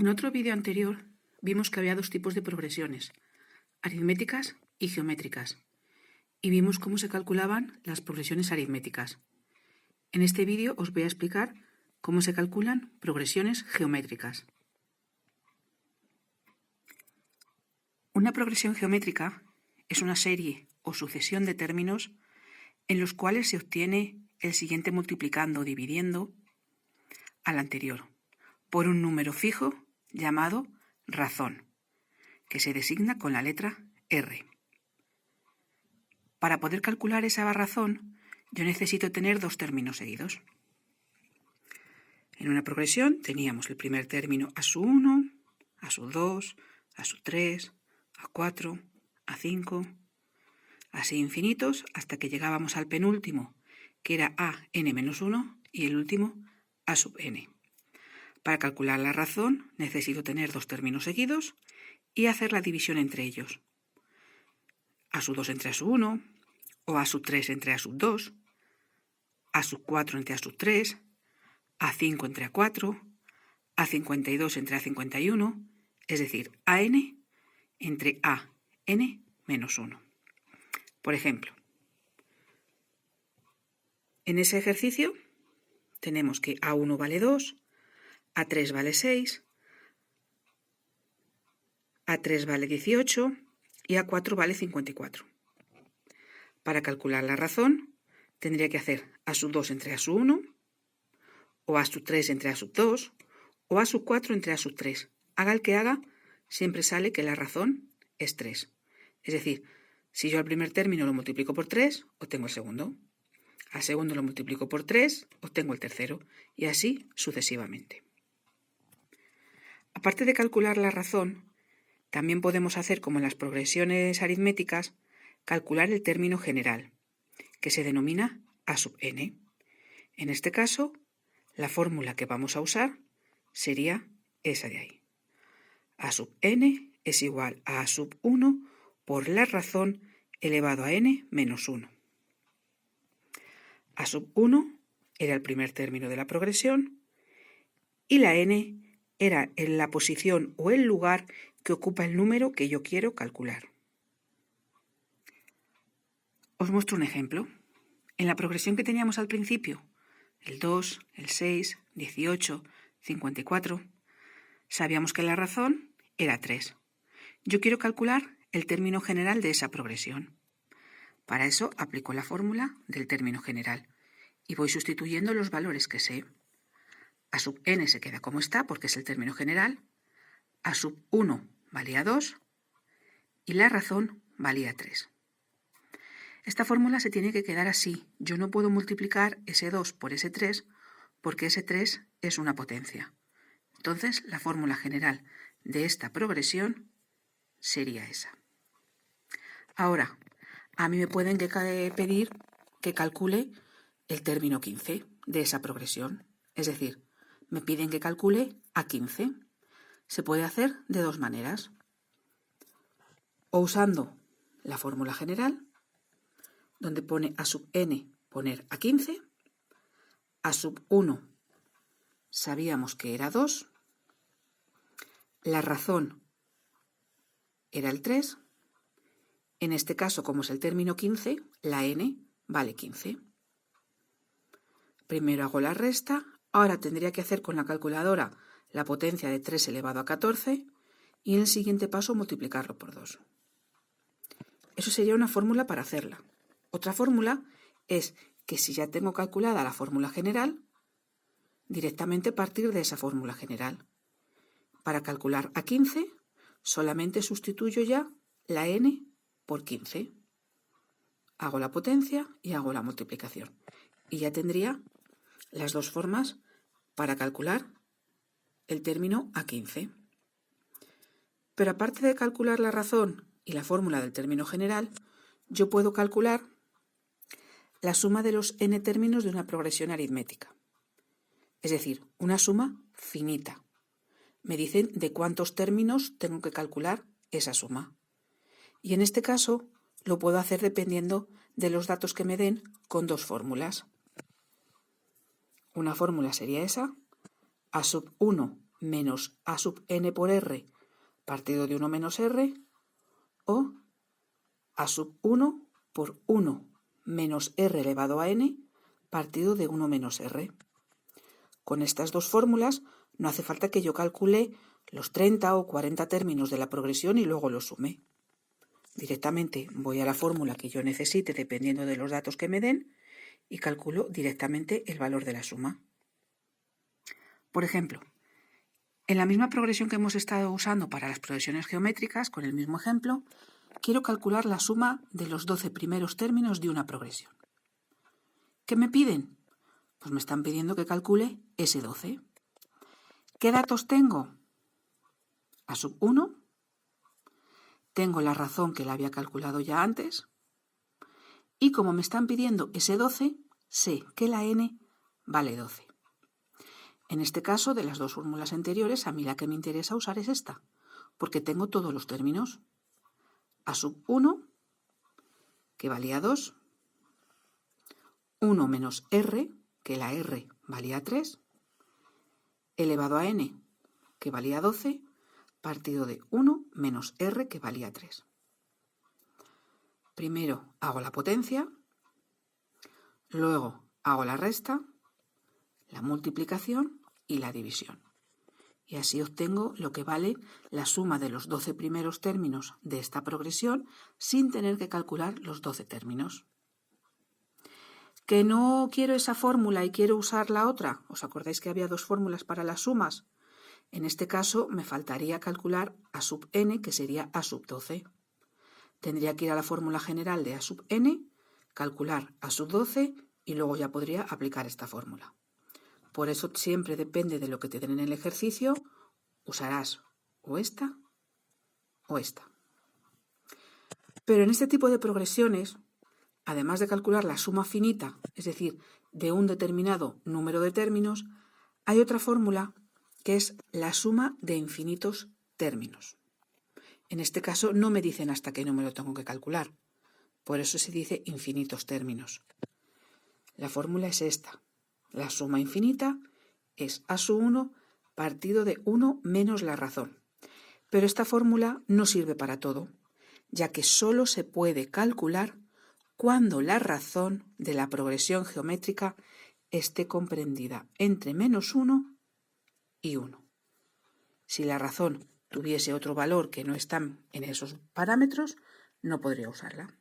En otro vídeo anterior vimos que había dos tipos de progresiones, aritméticas y geométricas, y vimos cómo se calculaban las progresiones aritméticas. En este vídeo os voy a explicar cómo se calculan progresiones geométricas. Una progresión geométrica es una serie o sucesión de términos en los cuales se obtiene el siguiente multiplicando o dividiendo al anterior por un número fijo llamado razón, que se designa con la letra R. Para poder calcular esa razón, yo necesito tener dos términos seguidos. En una progresión teníamos el primer término a su 1, a su 2, a su 3, a 4, a 5, así infinitos hasta que llegábamos al penúltimo, que era a n-1, y el último a sub n. Para calcular la razón necesito tener dos términos seguidos y hacer la división entre ellos. A sub 2 entre a sub 1, o a sub 3 entre a sub 2, a sub 4 entre a sub 3, a 5 entre a 4, a 52 entre a 51, es decir, a n entre a n menos 1. Por ejemplo, en ese ejercicio tenemos que a1 vale 2, a3 vale 6, a3 vale 18 y a4 vale 54. Para calcular la razón, tendría que hacer a sub 2 entre a sub 1, o a sub 3 entre a sub 2, o a sub 4 entre a sub 3. Haga el que haga, siempre sale que la razón es 3. Es decir, si yo al primer término lo multiplico por 3, obtengo el segundo. Al segundo lo multiplico por 3, obtengo el tercero. Y así sucesivamente. Aparte de calcular la razón, también podemos hacer, como en las progresiones aritméticas, calcular el término general, que se denomina a sub n. En este caso, la fórmula que vamos a usar sería esa de ahí. A sub n es igual a sub 1 por la razón elevado a n menos 1. A sub 1 era el primer término de la progresión y la n era en la posición o el lugar que ocupa el número que yo quiero calcular. Os muestro un ejemplo. En la progresión que teníamos al principio, el 2, el 6, 18, 54, sabíamos que la razón era 3. Yo quiero calcular el término general de esa progresión. Para eso aplico la fórmula del término general y voy sustituyendo los valores que sé. A sub n se queda como está porque es el término general, a sub 1 valía 2 y la razón valía 3. Esta fórmula se tiene que quedar así. Yo no puedo multiplicar ese 2 por ese 3 porque ese 3 es una potencia. Entonces, la fórmula general de esta progresión sería esa. Ahora, a mí me pueden pedir que calcule el término 15 de esa progresión. Es decir, me piden que calcule a 15. Se puede hacer de dos maneras. O usando la fórmula general, donde pone a sub n poner a 15, a sub 1 sabíamos que era 2, la razón era el 3, en este caso como es el término 15, la n vale 15. Primero hago la resta, ahora tendría que hacer con la calculadora la potencia de 3 elevado a 14 y en el siguiente paso multiplicarlo por 2. Eso sería una fórmula para hacerla. Otra fórmula es que si ya tengo calculada la fórmula general, directamente partir de esa fórmula general. Para calcular a 15, solamente sustituyo ya la n por 15. Hago la potencia y hago la multiplicación. Y ya tendría las dos formas para calcular el término a 15. Pero aparte de calcular la razón y la fórmula del término general, yo puedo calcular la suma de los n términos de una progresión aritmética. Es decir, una suma finita. Me dicen de cuántos términos tengo que calcular esa suma. Y en este caso lo puedo hacer dependiendo de los datos que me den con dos fórmulas. Una fórmula sería esa, a sub 1 menos a sub n por r partido de 1 menos r, o a sub 1 por 1 menos r elevado a n partido de 1 menos r. Con estas dos fórmulas no hace falta que yo calcule los 30 o 40 términos de la progresión y luego los sume. Directamente voy a la fórmula que yo necesite dependiendo de los datos que me den y calculo directamente el valor de la suma. Por ejemplo, en la misma progresión que hemos estado usando para las progresiones geométricas, con el mismo ejemplo, quiero calcular la suma de los 12 primeros términos de una progresión. ¿Qué me piden? Pues me están pidiendo que calcule ese 12. ¿Qué datos tengo? A sub 1. Tengo la razón que la había calculado ya antes. Y como me están pidiendo ese 12, sé que la n vale 12. En este caso, de las dos fórmulas anteriores, a mí la que me interesa usar es esta, porque tengo todos los términos. A sub 1, que valía 2, 1 menos r, que la r valía 3, elevado a n, que valía 12, partido de 1 menos r, que valía 3. Primero hago la potencia, luego hago la resta, la multiplicación y la división. Y así obtengo lo que vale la suma de los 12 primeros términos de esta progresión sin tener que calcular los 12 términos. ¿Que no quiero esa fórmula y quiero usar la otra? ¿Os acordáis que había dos fórmulas para las sumas? En este caso me faltaría calcular a sub n, que sería a sub 12. Tendría que ir a la fórmula general de a sub n, calcular a sub 12 y luego ya podría aplicar esta fórmula. Por eso siempre depende de lo que te den en el ejercicio, usarás o esta o esta. Pero en este tipo de progresiones, además de calcular la suma finita, es decir, de un determinado número de términos, hay otra fórmula que es la suma de infinitos términos. En este caso no me dicen hasta qué número tengo que calcular, por eso se dice infinitos términos. La fórmula es esta. La suma infinita es a sub 1 partido de 1 menos la razón. Pero esta fórmula no sirve para todo, ya que solo se puede calcular cuando la razón de la progresión geométrica esté comprendida entre menos 1 y 1. Si la razón tuviese otro valor que no está en esos parámetros, no podría usarla.